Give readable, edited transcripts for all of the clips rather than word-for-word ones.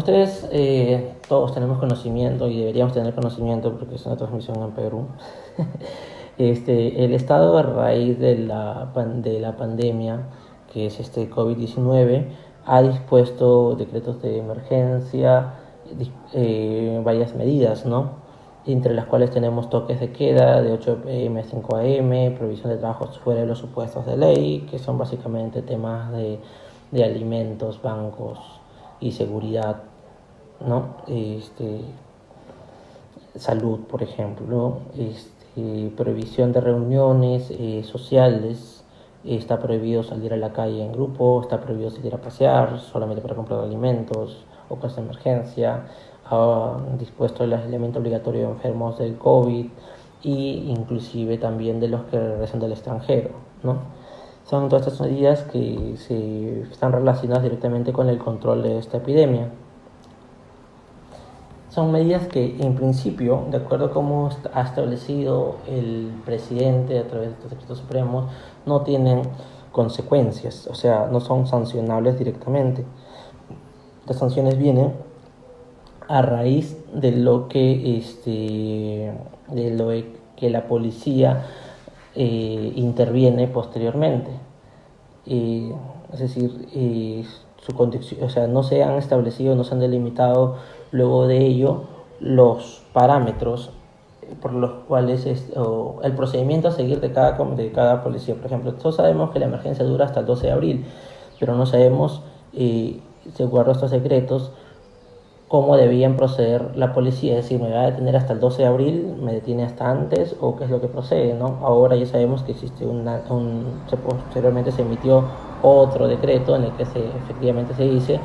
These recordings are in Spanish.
ustedes todos tenemos conocimiento y deberíamos tener conocimiento porque es una transmisión en Perú, el estado a raíz de la pandemia, que es este COVID-19, ha dispuesto decretos de emergencia, varias medidas, ¿no? Entre las cuales tenemos toques de queda de 8 p.m. a 5 a.m., prohibición de trabajos fuera de los supuestos de ley, que son básicamente temas de alimentos, bancos y seguridad, ¿no? Salud, por ejemplo, prohibición de reuniones sociales, está prohibido salir a la calle en grupo, está prohibido salir a pasear solamente para comprar alimentos o cosas de emergencia, ha dispuesto el aislamiento obligatorio de enfermos del COVID y inclusive también de los que regresan del extranjero, ¿no? Son todas estas medidas que se están relacionadas directamente con el control de esta epidemia. Son medidas que en principio, de acuerdo a cómo ha establecido el presidente a través de estos decretos supremos, no tienen consecuencias, o sea, no son sancionables directamente. Las sanciones vienen a raíz de lo que la policía interviene posteriormente. Es decir, su condición, o sea, no se han establecido, no se han delimitado luego de ello los parámetros por los cuales el procedimiento a seguir de cada policía. Por ejemplo, todos sabemos que la emergencia dura hasta el 12 de abril, pero no sabemos, se guardó estos secretos, cómo debían proceder la policía, es decir, me va a detener hasta el 12 de abril, me detiene hasta antes, o qué es lo que procede, ¿no? Ahora ya sabemos que existe posteriormente se emitió otro decreto en el que efectivamente se dice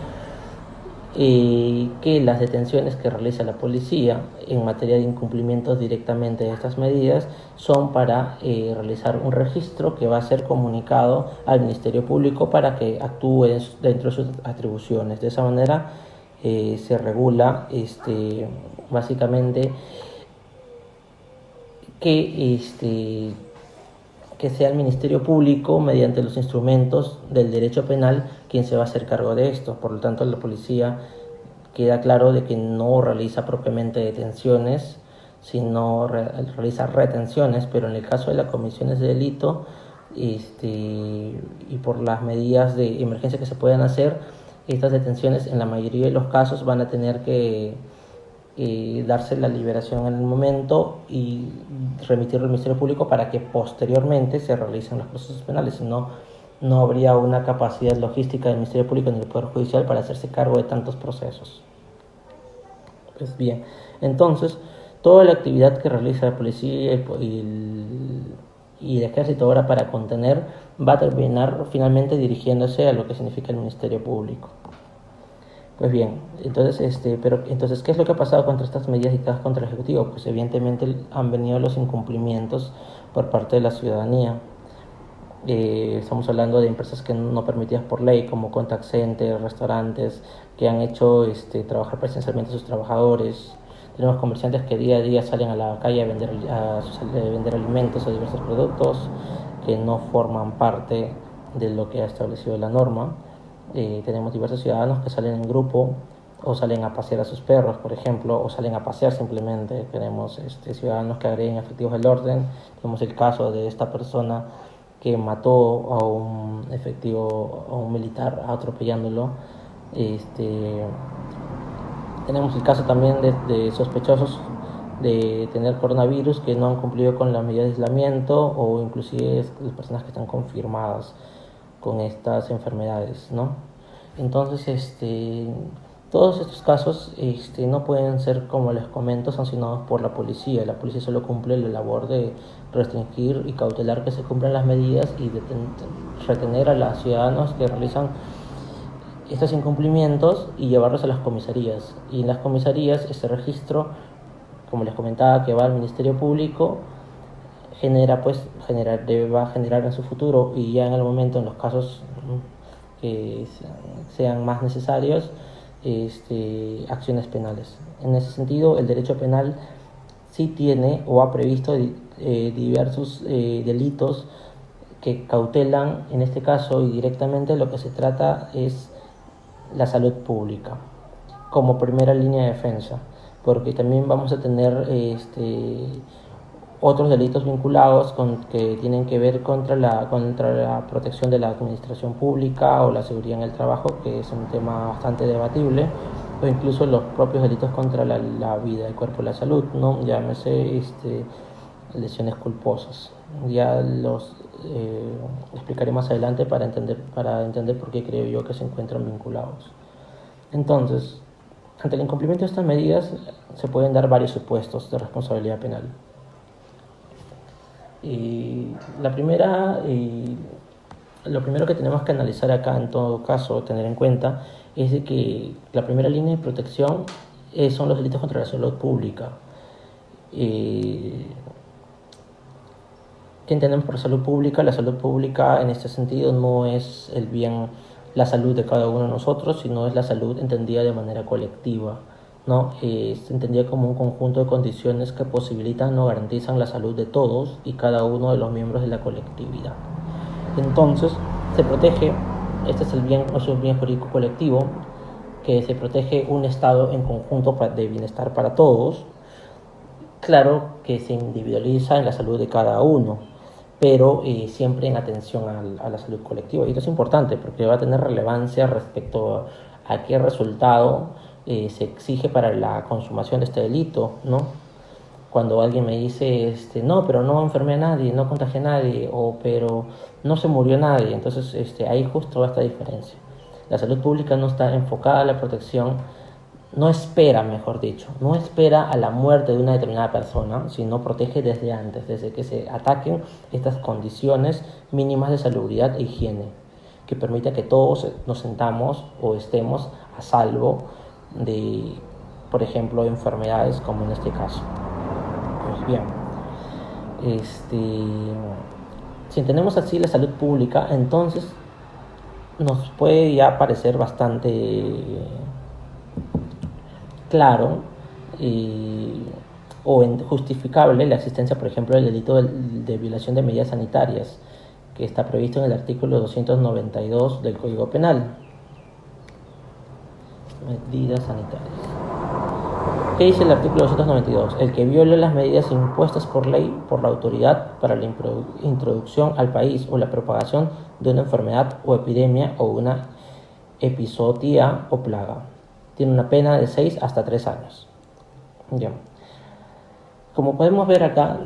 que las detenciones que realiza la policía en materia de incumplimientos directamente de estas medidas son para realizar un registro que va a ser comunicado al Ministerio Público para que actúe dentro de sus atribuciones. De esa manera se regula básicamente que sea el Ministerio Público, mediante los instrumentos del derecho penal, quien se va a hacer cargo de esto. Por lo tanto, la policía queda claro de que no realiza propiamente detenciones, sino realiza retenciones, pero en el caso de las comisiones de delito y por las medidas de emergencia que se puedan hacer, estas detenciones en la mayoría de los casos van a tener que darse la liberación en el momento y remitirlo al Ministerio Público para que posteriormente se realicen los procesos penales, si no, no habría una capacidad logística del Ministerio Público ni del Poder Judicial para hacerse cargo de tantos procesos. Pues bien, entonces, toda la actividad que realiza la policía y el ejército ahora para contener va a terminar finalmente dirigiéndose a lo que significa el Ministerio Público. Pues bien, entonces, entonces, ¿qué es lo que ha pasado contra estas medidas dictadas contra el Ejecutivo? Pues evidentemente han venido los incumplimientos por parte de la ciudadanía. Estamos hablando de empresas que no permitidas por ley, como contact centers, restaurantes, que han hecho trabajar presencialmente a sus trabajadores. Tenemos comerciantes que día a día salen a la calle a vender alimentos o diversos productos que no forman parte de lo que ha establecido la norma. Tenemos diversos ciudadanos que salen en grupo o salen a pasear a sus perros, por ejemplo, o salen a pasear simplemente. Tenemos ciudadanos que agreden efectivos del orden. Tenemos el caso de esta persona que mató a un militar atropellándolo. Tenemos el caso también de sospechosos de tener coronavirus que no han cumplido con las medidas de aislamiento, o inclusive las personas que están confirmadas con estas enfermedades, ¿no? Entonces, todos estos casos no pueden ser, como les comento, sancionados por la policía. La policía solo cumple la labor de restringir y cautelar que se cumplan las medidas y de retener a los ciudadanos que realizan estos incumplimientos y llevarlos a las comisarías. Y en las comisarías, este registro, como les comentaba, que va al Ministerio Público, va a generar en su futuro, y ya en el momento, en los casos que sean más necesarios, acciones penales. En ese sentido, el derecho penal sí tiene o ha previsto diversos delitos que cautelan, en este caso y directamente, lo que se trata es la salud pública, como primera línea de defensa, porque también vamos a tener otros delitos vinculados que tienen que ver contra la protección de la administración pública o la seguridad en el trabajo, que es un tema bastante debatible, o incluso los propios delitos contra la vida, el cuerpo y la salud, ¿no? Llámese lesiones culposas. Ya los explicaré más adelante para entender por qué creo yo que se encuentran vinculados. Entonces, ante el incumplimiento de estas medidas se pueden dar varios supuestos de responsabilidad penal. La primera, lo primero que tenemos que analizar acá, en todo caso, tener en cuenta, es de que la primera línea de protección son los delitos contra la salud pública. ¿Qué entendemos por salud pública? La salud pública en este sentido no es el bien, la salud de cada uno de nosotros, sino es la salud entendida de manera colectiva, ¿no? Se entendía como un conjunto de condiciones que posibilitan o garantizan la salud de todos y cada uno de los miembros de la colectividad. Entonces, se protege, este es un bien jurídico colectivo, que se protege un estado en conjunto de bienestar para todos. Claro que se individualiza en la salud de cada uno, pero siempre en atención a la salud colectiva. Y esto es importante porque va a tener relevancia respecto a qué resultado se exige para la consumación de este delito, ¿no? Cuando alguien me dice, no, pero no enfermé a nadie, no contagié a nadie, o pero no se murió nadie, entonces ahí justo va esta diferencia. La salud pública no está enfocada a la protección, no espera, mejor dicho, no espera a la muerte de una determinada persona, sino protege desde antes, desde que se ataquen estas condiciones mínimas de salubridad e higiene, que permita que todos nos sentamos o estemos a salvo de, por ejemplo, enfermedades como en este caso. Pues bien, si entendemos así la salud pública, entonces nos puede ya parecer bastante claro o justificable la existencia, por ejemplo, del delito de violación de medidas sanitarias, que está previsto en el artículo 292 del Código Penal. Medidas sanitarias. ¿Qué dice el artículo 292? El que viole las medidas impuestas por ley por la autoridad para la introducción al país o la propagación de una enfermedad o epidemia o una epizootía o plaga, tiene una pena de 6 hasta 3 años. Ya. Como podemos ver acá,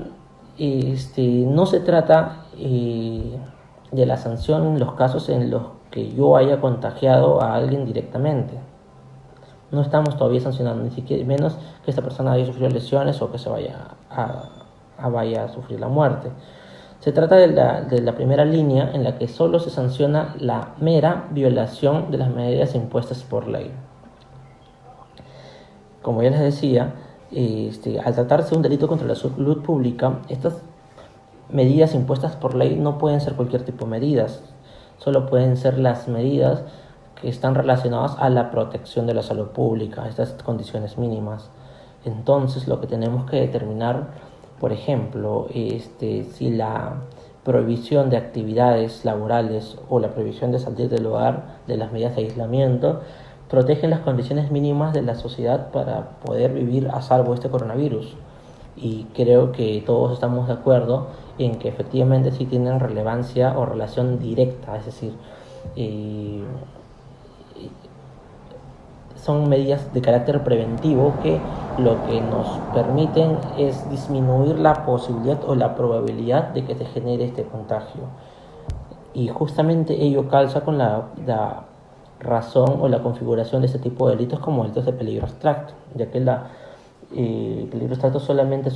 no se trata de la sanción en los casos en los que yo haya contagiado a alguien directamente. No estamos todavía sancionando, ni siquiera menos que esta persona haya sufrido lesiones o que se vaya a sufrir la muerte. Se trata de la primera línea en la que solo se sanciona la mera violación de las medidas impuestas por ley. Como ya les decía, al tratarse de un delito contra la salud pública, estas medidas impuestas por ley no pueden ser cualquier tipo de medidas, solo pueden ser las medidas que están relacionadas a la protección de la salud pública, estas condiciones mínimas. Entonces, lo que tenemos que determinar, por ejemplo, si la prohibición de actividades laborales o la prohibición de salir del hogar, de las medidas de aislamiento, protegen las condiciones mínimas de la sociedad para poder vivir a salvo de este coronavirus. Y creo que todos estamos de acuerdo en que efectivamente sí tienen relevancia o relación directa, es decir, son medidas de carácter preventivo que lo que nos permiten es disminuir la posibilidad o la probabilidad de que se genere este contagio. Y justamente ello calza con la razón o la configuración de este tipo de delitos como delitos de peligro abstracto, ya que el peligro abstracto solamente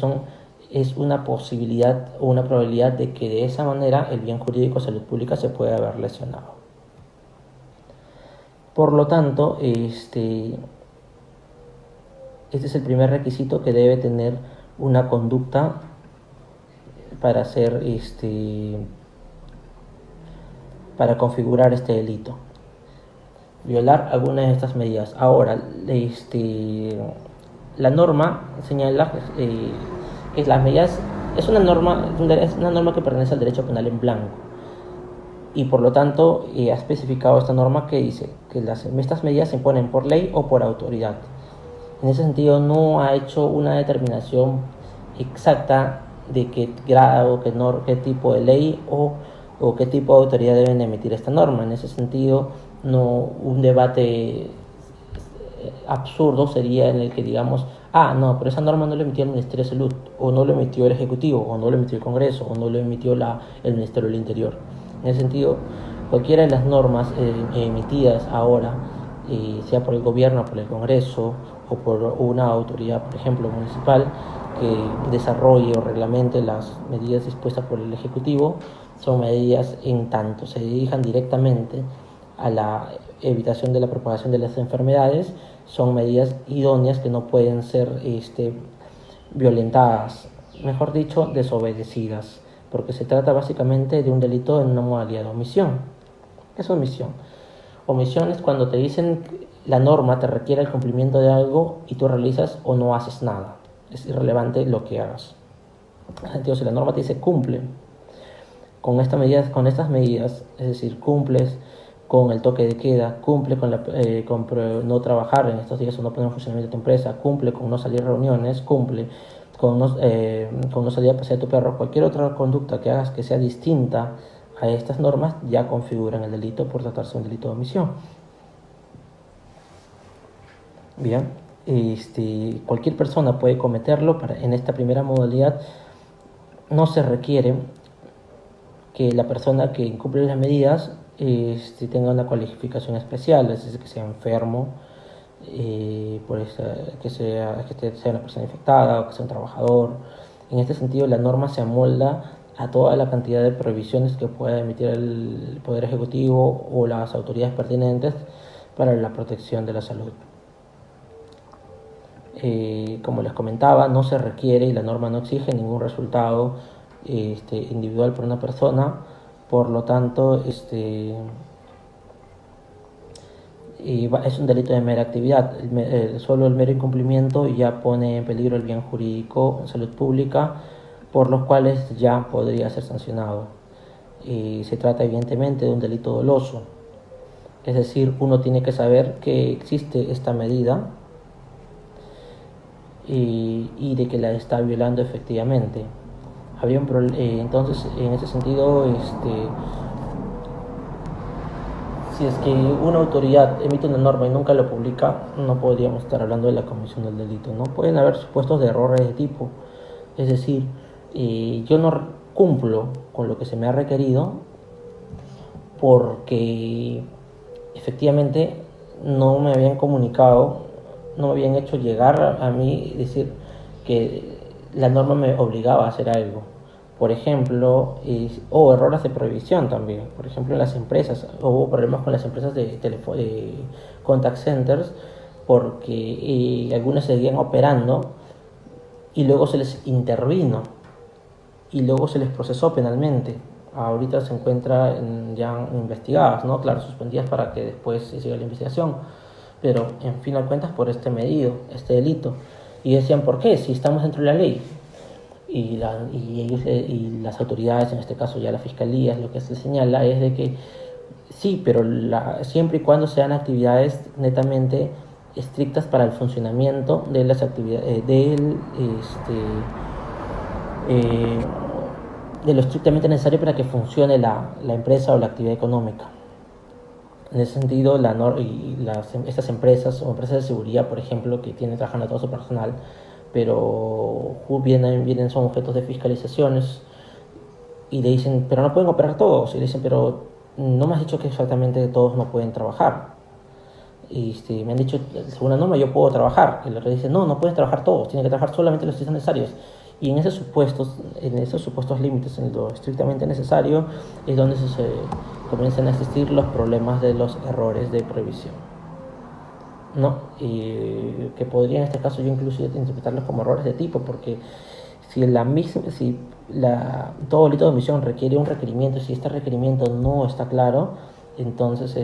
es una posibilidad o una probabilidad de que de esa manera el bien jurídico de salud pública se pueda haber lesionado. Por lo tanto, este es el primer requisito que debe tener una conducta para para configurar este delito. Violar alguna de estas medidas. Ahora, la norma señala que las medidas es una norma que pertenece al derecho penal en blanco. y por lo tanto ha especificado esta norma que dice que estas medidas se imponen por ley o por autoridad. En ese sentido no ha hecho una determinación exacta de qué grado, qué tipo de ley o qué tipo de autoridad deben emitir esta norma. En ese sentido, no un debate absurdo sería en el que digamos, no, pero esa norma no lo emitió el Ministerio de Salud, o no lo emitió el Ejecutivo, o no lo emitió el Congreso, o no lo emitió el Ministerio del Interior. En ese sentido, cualquiera de las normas emitidas ahora, sea por el gobierno, por el Congreso, o por una autoridad, por ejemplo, municipal, que desarrolle o reglamente las medidas dispuestas por el Ejecutivo, son medidas en tanto se dirijan directamente a la evitación de la propagación de las enfermedades, son medidas idóneas que no pueden ser violentadas, mejor dicho, desobedecidas, porque se trata básicamente de un delito en una modalidad de omisión. ¿Qué es omisión? Omisión es cuando te dicen la norma te requiere el cumplimiento de algo y tú realizas o no haces nada. Es irrelevante lo que hagas. En el sentido, si la norma te dice cumple con estas medidas, es decir, cumples con el toque de queda, cumple con no trabajar en estos días o no poner en funcionamiento de tu empresa, cumple con no salir a reuniones, cumple con no salir a pasear a tu perro, cualquier otra conducta que hagas que sea distinta a estas normas ya configuran el delito por tratarse de un delito de omisión. Bien, cualquier persona puede cometerlo. En esta primera modalidad no se requiere que la persona que incumple las medidas tenga una cualificación especial, es decir, que sea enfermo, que sea una persona infectada o que sea un trabajador. En este sentido, la norma se amolda a toda la cantidad de prohibiciones que pueda emitir el Poder Ejecutivo o las autoridades pertinentes para la protección de la salud. Como les comentaba, no se requiere y la norma no exige ningún resultado individual por una persona, por lo tanto es un delito de mera actividad. Solo el mero incumplimiento ya pone en peligro el bien jurídico, salud pública, por los cuales ya podría ser sancionado. Se trata evidentemente de un delito doloso, es decir, uno tiene que saber que existe esta medida y de que la está violando efectivamente. Entonces, en ese sentido, si es que una autoridad emite una norma y nunca la publica, no podríamos estar hablando de la comisión del delito, ¿no? Pueden haber supuestos de errores de tipo, es decir, yo no cumplo con lo que se me ha requerido porque efectivamente no me habían comunicado, no me habían hecho llegar a mí decir que la norma me obligaba a hacer algo. Por ejemplo, o errores de prohibición también. Por ejemplo, en las empresas, hubo problemas con las empresas de contact centers porque algunas seguían operando y luego se les intervino y luego se les procesó penalmente. Ahorita se encuentran ya investigadas, ¿no? Claro, suspendidas para que después se siga la investigación, pero en fin de cuentas por este delito. Y decían, ¿por qué? Si estamos dentro de la ley. Y las autoridades, en este caso ya la fiscalía, lo que se señala es de que sí, pero siempre y cuando sean actividades netamente estrictas para el funcionamiento de las actividades, de lo estrictamente necesario para que funcione la empresa o la actividad económica. En ese sentido, estas empresas o empresas de seguridad, por ejemplo, que tienen trabajando a todo su personal, pero son objetos de fiscalizaciones y le dicen, pero no pueden operar todos. Y le dicen, pero no me has dicho que exactamente todos no pueden trabajar. Y me han dicho, según la norma yo puedo trabajar. Y el otro dice, no pueden trabajar todos, tienen que trabajar solamente los que son necesarios. Y en esos supuestos límites, en lo estrictamente necesario, es donde se comienzan a existir los problemas de los errores de prohibición, ¿no? Y que podría en este caso yo incluso interpretarlos como errores de tipo, porque todo delito de omisión requiere un requerimiento, si este requerimiento no está claro, entonces